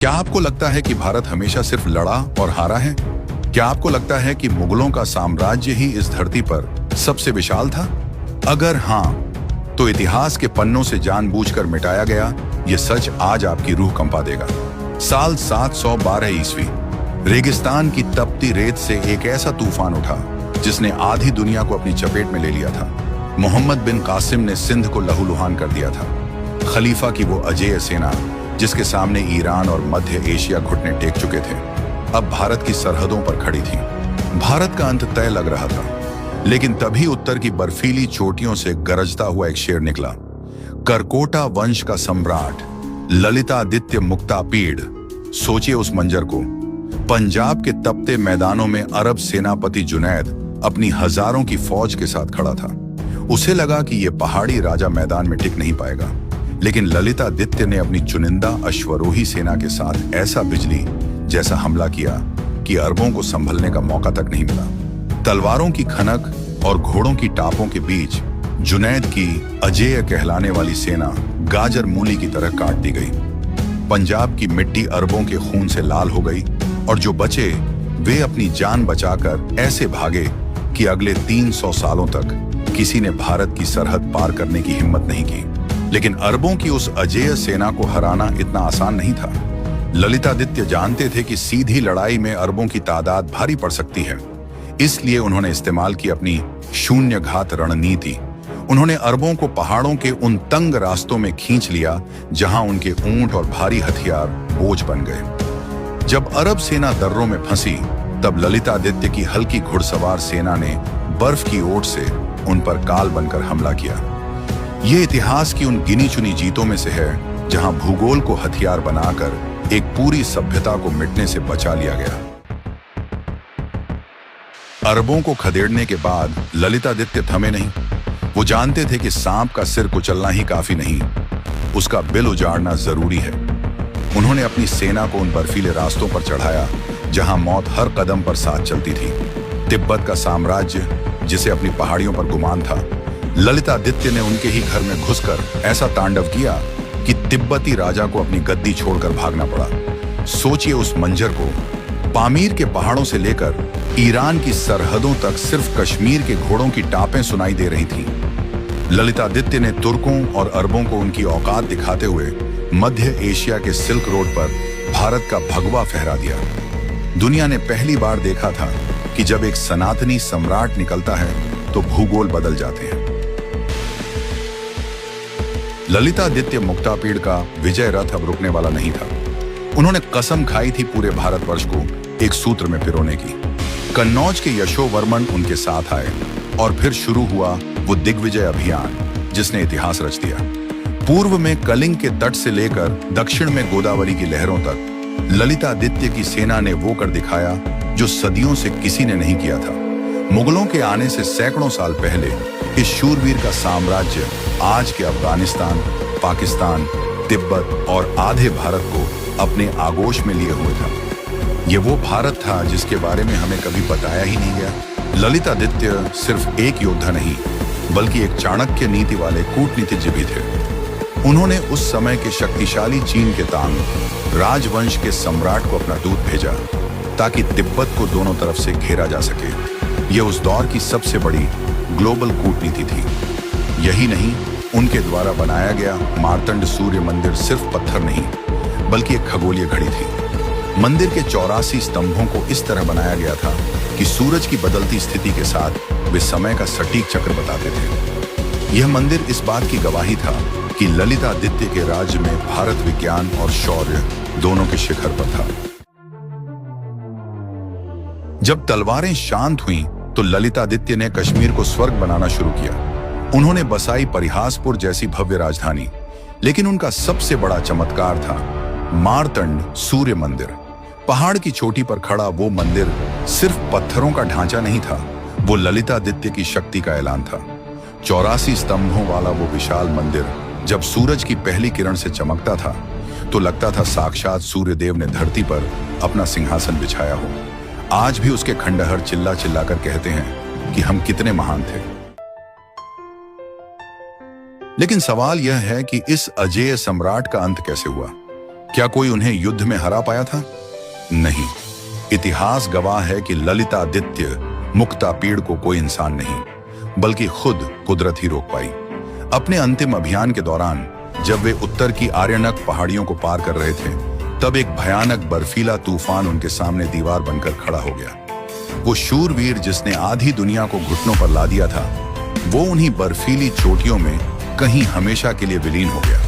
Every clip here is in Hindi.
क्या आपको लगता है कि भारत हमेशा सिर्फ लड़ा और हारा है? क्या आपको लगता है कि मुगलों का साम्राज्य ही इस धरती पर सबसे विशाल था? अगर हाँ, तो इतिहास के पन्नों से जानबूझकर मिटाया गया ये सच आज आपकी रूह कंपा देगा। साल 712 ईस्वी, रेगिस्तान की तपती रेत से एक ऐसा तूफान उठा जिसने आधी दुनिया को अपनी चपेट में ले लिया था। मोहम्मद बिन कासिम ने सिंध को लहूलुहान कर दिया था। खलीफा की वो अजेय सेना जिसके सामने ईरान और मध्य एशिया घुटने टेक चुके थे, अब भारत की सरहदों पर खड़ी थी। भारत का अंत तय लग रहा था, लेकिन तभी उत्तर की बर्फीली चोटियों से गरजता हुआ एक शेर निकला। करकोटा वंश का सम्राट ललितादित्य मुक्तापीड़। सोचिए उस मंजर को। पंजाब के तपते मैदानों में अरब सेनापति जुनैद अपनी हजारों की फौज के साथ खड़ा था। उसे लगा कि यह पहाड़ी राजा मैदान में टिक नहीं पाएगा, लेकिन ललितादित्य ने अपनी चुनिंदा अश्वरोही सेना के साथ ऐसा बिजली जैसा हमला किया कि अरबों को संभलने का मौका तक नहीं मिला। तलवारों की खनक और घोड़ों की टापों के बीच जुनैद की अजेय कहलाने वाली सेना गाजर मूली की तरह काट दी गई। पंजाब की मिट्टी अरबों के खून से लाल हो गई और जो बचे वे अपनी जान बचाकर ऐसे भागे कि अगले 300 सालों तक किसी ने भारत की सरहद पार करने की हिम्मत नहीं की। लेकिन अरबों की उस अजेय सेना को हराना इतना आसान नहीं था। ललितादित्य जानते थे कि सीधी लड़ाई में अरबों की तादाद भारी पड़ सकती है, इसलिए उन्होंने इस्तेमाल की अपनी शून्य घात रणनीति। उन्होंने अरबों को पहाड़ों के उन तंग रास्तों में खींच लिया जहां उनके ऊंट और भारी हथियार बोझ बन गए। जब अरब सेना दर्रों में फंसी, तब ललितादित्य की हल्की घुड़सवार सेना ने बर्फ की ओट से उन पर काल बनकर हमला किया। ये इतिहास की उन गिनी चुनी जीतों में से है जहां भूगोल को हथियार बनाकर एक पूरी सभ्यता को मिटने से बचा लिया गया। अरबों को खदेड़ने के बाद ललितादित्य थमे नहीं। वो जानते थे कि सांप का सिर कुचलना ही काफी नहीं, उसका बिल उजाड़ना जरूरी है। उन्होंने अपनी सेना को उन बर्फीले रास्तों पर चढ़ाया जहां मौत हर कदम पर साथ चलती थी। तिब्बत का साम्राज्य, जिसे अपनी पहाड़ियों पर गुमान था, ललितादित्य ने उनके ही घर में घुसकर ऐसा तांडव किया कि तिब्बती राजा को अपनी गद्दी छोड़कर भागना पड़ा। सोचिए उस मंजर को। पामीर के पहाड़ों से लेकर ईरान की सरहदों तक सिर्फ कश्मीर के घोड़ों की टापें सुनाई दे रही थीं। ललितादित्य ने तुर्कों और अरबों को उनकी औकात दिखाते हुए मध्य एशिया के सिल्क रोड पर भारत का भगवा फहरा दिया। दुनिया ने पहली बार देखा था कि जब एक सनातनी सम्राट निकलता है तो भूगोल बदल जाते हैं। ललितादित्य मुक्तापीड़ का विजय रथ अब रुकने वाला नहीं था। उन्होंने कसम खाई थी पूरे भारतवर्ष को एक सूत्र में पिरोने की। कन्नौज के यशोवर्मन उनके साथ आए और फिर शुरू हुआ वो दिग्विजय अभियान जिसने इतिहास रच दिया। पूर्व में कलिंग के तट से लेकर दक्षिण में गोदावरी की लहरों तक ललितादित्य की सेना ने वो कर दिखाया जो सदियों से किसी ने नहीं किया था। मुगलों के आने से सैकड़ों साल पहले इस शूरवीर का साम्राज्य आज के अफगानिस्तान, पाकिस्तान, तिब्बत और आधे भारत को अपने आगोश में लिए हुए था। ये वो भारत था जिसके बारे में हमें कभी बताया ही नहीं गया। ललितादित्य सिर्फ एक योद्धा नहीं, बल्कि एक चाणक्य नीति वाले कूटनीतिज्ञ भी थे। उन्होंने उस समय के शक्तिशाली चीन के तांग राजवंश के सम्राट को अपना दूत भेजा ताकि तिब्बत को दोनों तरफ से घेरा जा सके। यह उस दौर की सबसे बड़ी ग्लोबल कूटनीति थी। यही नहीं, उनके द्वारा बनाया गया मार्तंड सूर्य मंदिर सिर्फ पत्थर नहीं, बल्कि एक खगोलीय घड़ी थी। मंदिर के 84 स्तंभों को इस तरह बनाया गया था कि सूरज की बदलती स्थिति के साथ वे समय का सटीक चक्र बताते थे। यह मंदिर इस बात की गवाही था कि ललितादित्य के राज्य में भारत विज्ञान और शौर्य दोनों के शिखर पर था। जब तलवारें शांत हुईं, तो ललितादित्य ने कश्मीर को स्वर्ग बनाना शुरू किया। उन्होंने बसाई परिहासपुर जैसी भव्य राजधानी, लेकिन उनका सबसे बड़ा चमत्कार था मार्तंड सूर्य मंदिर। पहाड़ की चोटी पर खड़ा वो मंदिर सिर्फ पत्थरों का ढांचा नहीं था, वो ललितादित्य की शक्ति का ऐलान था। 84 स्तंभों वाला वो विशाल मंदिर जब सूरज की पहली किरण से चमकता था तो लगता था साक्षात सूर्यदेव ने धरती पर अपना सिंहासन बिछाया हो। आज भी उसके खंडहर चिल्ला चिल्ला कर कहते हैं कि हम कितने महान थे। लेकिन सवाल यह है कि इस अजेय सम्राट का अंत कैसे हुआ? क्या कोई उन्हें युद्ध में हरा पाया था? नहीं। इतिहास गवाह है कि ललितादित्य मुक्तापीड़ को कोई इंसान नहीं, बल्कि खुद कुदरत ही रोक पाई। अपने अंतिम अभियान के दौरान जब वे उत्तर की आर्यनक पहाड़ियों को पार कर रहे थे, तब एक भयानक बर्फीला तूफान उनके सामने दीवार बनकर खड़ा हो गया। वो शूरवीर जिसने आधी दुनिया को घुटनों पर ला दिया था, वो उन्हीं बर्फीली चोटियों में कहीं हमेशा के लिए विलीन हो गया।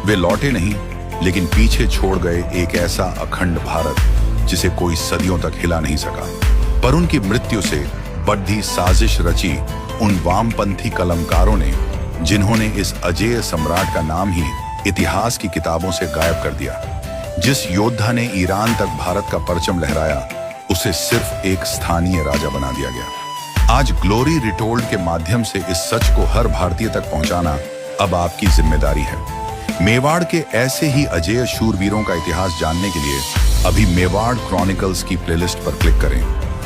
वे लौटे नहीं, लेकिन पीछे छोड़ गए एक ऐसा अखंड भारत जिसे कोई सदियों तक हिला नहीं सका। पर उनकी मृत्यु से बड़ी साजिश रची उन वामपंथी कलमकारों ने, जिन्होंने इस अजेय सम्राट का नाम ही इतिहास की किताबों से गायब कर दिया। जिस योद्धा ने ईरान तक भारत का परचम लहराया, उसे सिर्फ एक स्थानीय राजा बना दिया गया। आज ग्लोरी रिटोल्ड के माध्यम से इस सच को हर भारतीय तक पहुंचाना अब आपकी जिम्मेदारी है। मेवाड़ के ऐसे ही अजेय शूरवीरों का इतिहास जानने के लिए अभी मेवाड़ क्रॉनिकल्स की प्लेलिस्ट पर क्लिक करें।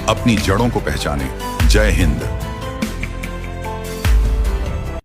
अपनी जड़ों को पहचानें। जय हिंद।